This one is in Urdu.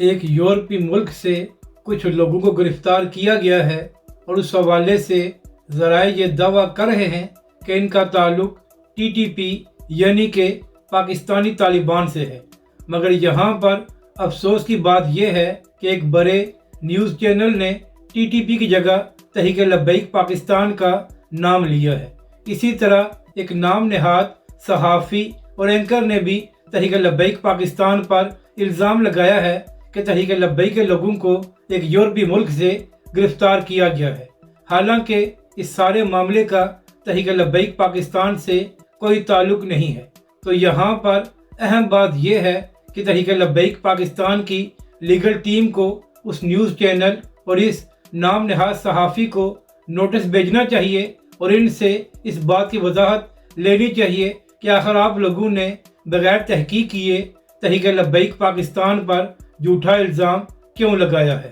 ایک یورپی ملک سے کچھ لوگوں کو گرفتار کیا گیا ہے اور اس حوالے سے ذرائع یہ دعویٰ کر رہے ہیں کہ ان کا تعلق ٹی ٹی پی یعنی کہ پاکستانی طالبان سے ہے، مگر یہاں پر افسوس کی بات یہ ہے کہ ایک بڑے نیوز چینل نے ٹی ٹی پی کی جگہ تحریک لبیک پاکستان کا نام لیا ہے۔ اسی طرح ایک نام نہاد صحافی اور اینکر نے بھی تحریک لبیک پاکستان پر الزام لگایا ہے کہ تحریک لبیک کے لوگوں کو ایک یورپی ملک سے گرفتار کیا گیا ہے، حالانکہ اس سارے معاملے کا تحریک لبیک پاکستان سے کوئی تعلق نہیں ہے۔ تو یہاں پر اہم بات یہ ہے کہ تحریک لبیک پاکستان کی لیگل ٹیم کو اس نیوز چینل اور اس نام نہاد صحافی کو نوٹس بھیجنا چاہیے اور ان سے اس بات کی وضاحت لینی چاہیے کہ آخر آپ لوگوں نے بغیر تحقیق کیے تحریک لبیک پاکستان پر جھوٹا الزام کیوں لگایا ہے۔